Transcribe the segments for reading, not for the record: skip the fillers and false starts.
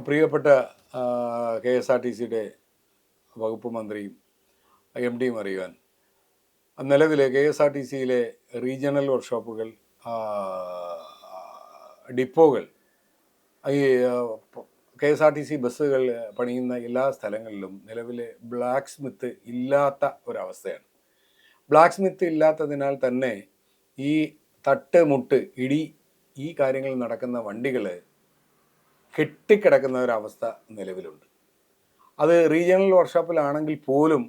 പ്രിയപ്പെട്ട K S R T സിയുടെ വകുപ്പ് മന്ത്രിയും എം ഡിയും അറിയുവാൻ, നിലവിലെ കെ എസ് ആർ ടി സിയിലെ റീജിയണൽ വർക്ക്ഷോപ്പുകൾ, ഡിപ്പോകൾ, ഈ K S R T C ബസ്സുകൾ പണിയുന്ന എല്ലാ സ്ഥലങ്ങളിലും നിലവിൽ ബ്ലാക്ക് സ്മിത്ത് ഇല്ലാത്ത ഒരവസ്ഥയാണ്. ബ്ലാക്ക് സ്മിത്ത് ഇല്ലാത്തതിനാൽ തന്നെ ഈ തട്ട് മുട്ട് ഇടി ഈ കാര്യങ്ങൾ നടക്കുന്ന വണ്ടികൾ കെട്ടിക്കിടക്കുന്ന ഒരവസ്ഥ നിലവിലുണ്ട്. അത് റീജിയണൽ വർക്ക്ഷോപ്പിലാണെങ്കിൽ പോലും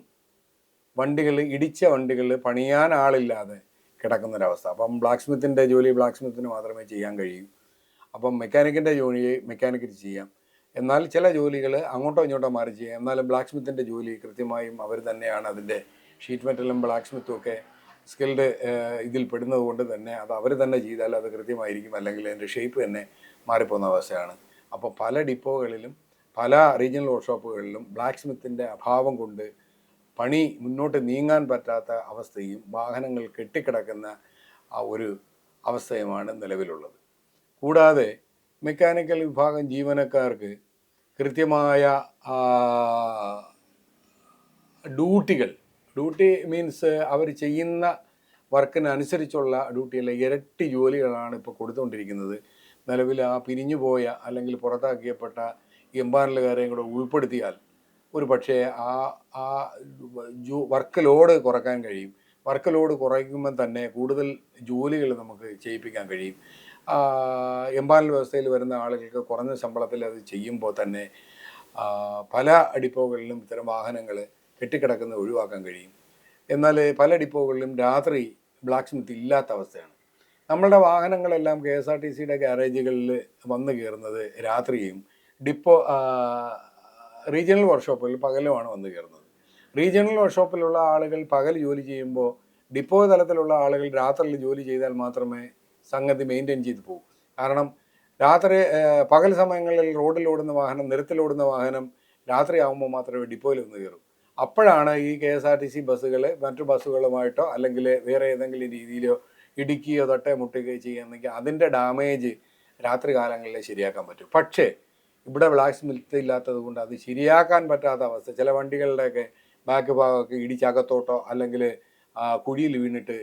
വണ്ടികൾ, ഇടിച്ച വണ്ടികൾ പണിയാൻ ആളില്ലാതെ കിടക്കുന്നൊരവസ്ഥ. അപ്പം ബ്ലാക്ക് സ്മിത്തിൻ്റെ ജോലി ബ്ലാക്ക് സ്മിത്തിന് മാത്രമേ ചെയ്യാൻ കഴിയൂ. അപ്പം മെക്കാനിക്കിൻ്റെ ജോലി മെക്കാനിക്കിന് ചെയ്യാം. എന്നാൽ ചില ജോലികൾ അങ്ങോട്ടോ ഇങ്ങോട്ടോ മാറി ചെയ്യാം. എന്നാലും ബ്ലാക്ക് സ്മിത്തിൻ്റെ ജോലി കൃത്യമായും അവർ തന്നെയാണ് അതിൻ്റെ ഷീറ്റ് മെറ്റലും ബ്ലാക്ക് സ്മിത്തും ഒക്കെ സ്കിൽഡ് ഇതിൽ പെടുന്നത് കൊണ്ട് തന്നെ അത് അവർ തന്നെ ചെയ്താൽ അത് കൃത്യമായിരിക്കും, അല്ലെങ്കിൽ അതിൻ്റെ ഷേപ്പ് തന്നെ മാറിപ്പോകുന്ന അവസ്ഥയാണ്. അപ്പോൾ പല ഡിപ്പോകളിലും പല റീജിയണൽ വർക്ക്ഷോപ്പുകളിലും ബ്ലാക്ക് സ്മിത്തിൻ്റെ അഭാവം കൊണ്ട് പണി മുന്നോട്ട് നീങ്ങാൻ പറ്റാത്ത അവസ്ഥയും വാഹനങ്ങൾ കെട്ടിക്കിടക്കുന്ന ഒരു അവസ്ഥയുമാണ് നിലവിലുള്ളത്. കൂടാതെ മെക്കാനിക്കൽ വിഭാഗം ജീവനക്കാർക്ക് കൃത്യമായ ഡ്യൂട്ടി മീൻസ് അവർ ചെയ്യുന്ന വർക്കിനനുസരിച്ചുള്ള ഡ്യൂട്ടിയല്ല, ഇരട്ടി ജോലികളാണ് ഇപ്പോൾ കൊടുത്തുകൊണ്ടിരിക്കുന്നത്. നിലവിൽ പിരിഞ്ഞുപോയ അല്ലെങ്കിൽ പുറത്താക്കിയപ്പെട്ട എംപാനലുകാരെയും കൂടെ ഉൾപ്പെടുത്തിയാൽ ഒരു പക്ഷേ വർക്ക് ലോഡ് കുറയ്ക്കാൻ കഴിയും. വർക്ക് ലോഡ് കുറയ്ക്കുമ്പോൾ തന്നെ കൂടുതൽ ജോലികൾ നമുക്ക് ചെയ്യിപ്പിക്കാൻ കഴിയും. എംപാനൽ വ്യവസ്ഥയിൽ വരുന്ന ആളുകൾക്ക് കുറഞ്ഞ ശമ്പളത്തിൽ അത് ചെയ്യുമ്പോൾ തന്നെ പല ഡിപ്പോകളിലും ഇത്തരം വാഹനങ്ങൾ കെട്ടിക്കിടക്കുന്നത് ഒഴിവാക്കാൻ കഴിയും. എന്നാൽ പല ഡിപ്പോകളിലും രാത്രി ബ്ലാക്ക് സ്മിത്ത് ഇല്ലാത്ത അവസ്ഥയാണ്. നമ്മളുടെ വാഹനങ്ങളെല്ലാം കെ എസ് ആർ ടി സിയുടെ ഗാരേജുകളിൽ വന്നു കയറുന്നത് രാത്രിയും റീജിയണൽ വർക്ക്ഷോപ്പുകളിൽ പകലുമാണ് വന്നു കയറുന്നത്. റീജിയണൽ വർക്ക്ഷോപ്പിലുള്ള ആളുകൾ പകൽ ജോലി ചെയ്യുമ്പോൾ ഡിപ്പോ തലത്തിലുള്ള ആളുകൾ രാത്രിയിൽ ജോലി ചെയ്താൽ മാത്രമേ സംഗതി മെയിൻറ്റെയിൻ ചെയ്ത് പോകും. കാരണം പകൽ സമയങ്ങളിൽ റോഡിലോടുന്ന വാഹനം, നിരത്തിലോടുന്ന വാഹനം രാത്രിയാകുമ്പോൾ മാത്രമേ ഡിപ്പോയിൽ വന്ന് കയറും. അപ്പോഴാണ് ഈ K S R T C ബസ്സുകൾ മറ്റു ബസ്സുകളുമായിട്ടോ അല്ലെങ്കിൽ വേറെ ഏതെങ്കിലും രീതിയിലോ ഇടുക്കിയോ തട്ടേ മുട്ടുകയോ ചെയ്യുകയാണെങ്കിൽ അതിൻ്റെ ഡാമേജ് രാത്രി കാലങ്ങളിൽ ശരിയാക്കാൻ പറ്റും. പക്ഷേ ഇവിടെ ബ്ലാക്ക് സ്മിത്ത് ഇല്ലാത്തത് കൊണ്ട് അത് ശരിയാക്കാൻ പറ്റാത്ത അവസ്ഥ. ചില വണ്ടികളുടെയൊക്കെ ബാക്ക് ഭാഗമൊക്കെ ഇടിച്ചകത്തോട്ടോ അല്ലെങ്കിൽ കുഴിയിൽ വീണിട്ട്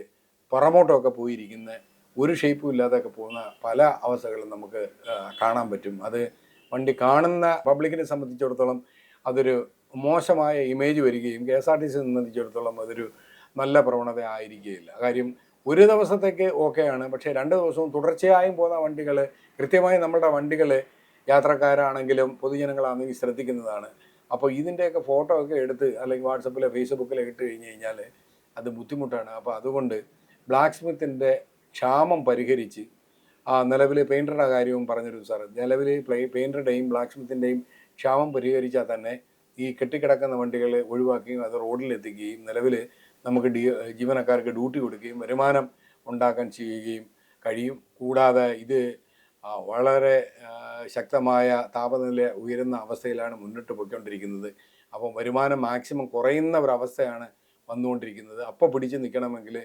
പുറമോട്ടോ ഒക്കെ പോയിരിക്കുന്ന, ഒരു ഷേപ്പും ഇല്ലാതെയൊക്കെ പോകുന്ന പല അവസ്ഥകളും നമുക്ക് കാണാൻ പറ്റും. അത് വണ്ടി കാണുന്ന പബ്ലിക്കിനെ സംബന്ധിച്ചിടത്തോളം അതൊരു മോശമായ ഇമേജ് വരികയും K S R T C സംബന്ധിച്ചിടത്തോളം അതൊരു നല്ല പ്രവണത ആയിരിക്കുകയില്ല. കാര്യം ഒരു ദിവസത്തേക്ക് ഓക്കെയാണ്, പക്ഷേ 2 ദിവസവും തുടർച്ചയായും പോകുന്ന വണ്ടികൾ, കൃത്യമായി നമ്മുടെ വണ്ടികൾ യാത്രക്കാരാണെങ്കിലും പൊതുജനങ്ങളാണെങ്കിലും ശ്രദ്ധിക്കുന്നതാണ്. അപ്പോൾ ഇതിൻ്റെയൊക്കെ ഫോട്ടോ ഒക്കെ എടുത്ത് അല്ലെങ്കിൽ വാട്സപ്പിലോ ഫേസ്ബുക്കിലോ ഇട്ട് കഴിഞ്ഞ് കഴിഞ്ഞാൽ അത് ബുദ്ധിമുട്ടാണ്. അപ്പോൾ അതുകൊണ്ട് ബ്ലാക്ക് സ്മിത്തിൻ്റെ ക്ഷാമം പരിഹരിച്ച് നിലവിൽ പെയിൻറ്ററുടെ കാര്യവും പറഞ്ഞൊരു സാർ, നിലവിൽ പെയിൻറ്ററുടെയും ബ്ലാക്ക് സ്മിത്തിൻ്റെയും ക്ഷാമം പരിഹരിച്ചാൽ തന്നെ ഈ കെട്ടിക്കിടക്കുന്ന വണ്ടികൾ ഒഴിവാക്കുകയും അത് റോഡിലെത്തിക്കുകയും നിലവിൽ നമുക്ക് ജീവനക്കാർക്ക് ഡ്യൂട്ടി കൊടുക്കുകയും വരുമാനം ഉണ്ടാക്കാൻ ചെയ്യുകയും കഴിയും. കൂടാതെ ഇത് വളരെ ശക്തമായ താപനില ഉയരുന്ന അവസ്ഥയിലാണ് മുന്നോട്ട് പോയിക്കൊണ്ടിരിക്കുന്നത്. അപ്പം വരുമാനം മാക്സിമം കുറയുന്ന ഒരവസ്ഥയാണ് വന്നുകൊണ്ടിരിക്കുന്നത്. അപ്പോൾ പിടിച്ച് നിൽക്കണമെങ്കിൽ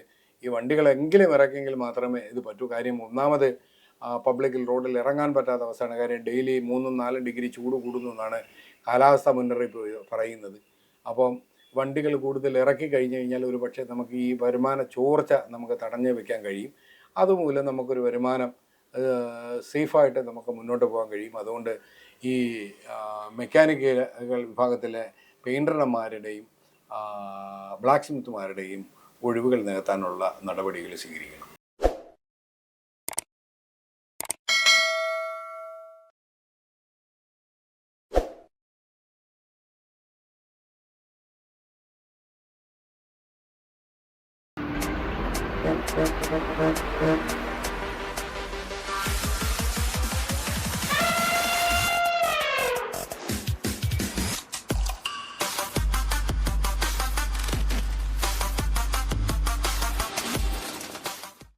ഈ വണ്ടികളെങ്കിലും ഇറക്കിയെങ്കിൽ മാത്രമേ ഇത് പറ്റൂ. കാര്യം ഒന്നാമത് പബ്ലിക്കിൽ റോഡിൽ ഇറങ്ങാൻ പറ്റാത്ത അവസ്ഥയാണ്. കാര്യം ഡെയിലി 3-4 ഡിഗ്രി ചൂട് കൂടുന്നതാണ് കാലാവസ്ഥ മുന്നറിയിപ്പ് പറയുന്നത്. അപ്പം വണ്ടികൾ കൂടുതൽ ഇറക്കി കഴിഞ്ഞ് കഴിഞ്ഞാൽ ഒരു പക്ഷേ നമുക്ക് ഈ വരുമാന ചോർച്ച നമുക്ക് തടഞ്ഞു വെക്കാൻ കഴിയും. അതുമൂലം നമുക്കൊരു വരുമാനം സേഫായിട്ട് നമുക്ക് മുന്നോട്ട് പോകാൻ കഴിയും. അതുകൊണ്ട് ഈ മെക്കാനിക്കൽ വിഭാഗത്തിലെ പെയിൻറ്റർമാരുടെയും ബ്ലാക്ക് സ്മിത്തുമാരുടെയും ഒഴിവുകൾ നികത്താനുള്ള നടപടികൾ സ്വീകരിക്കണം. Thank you.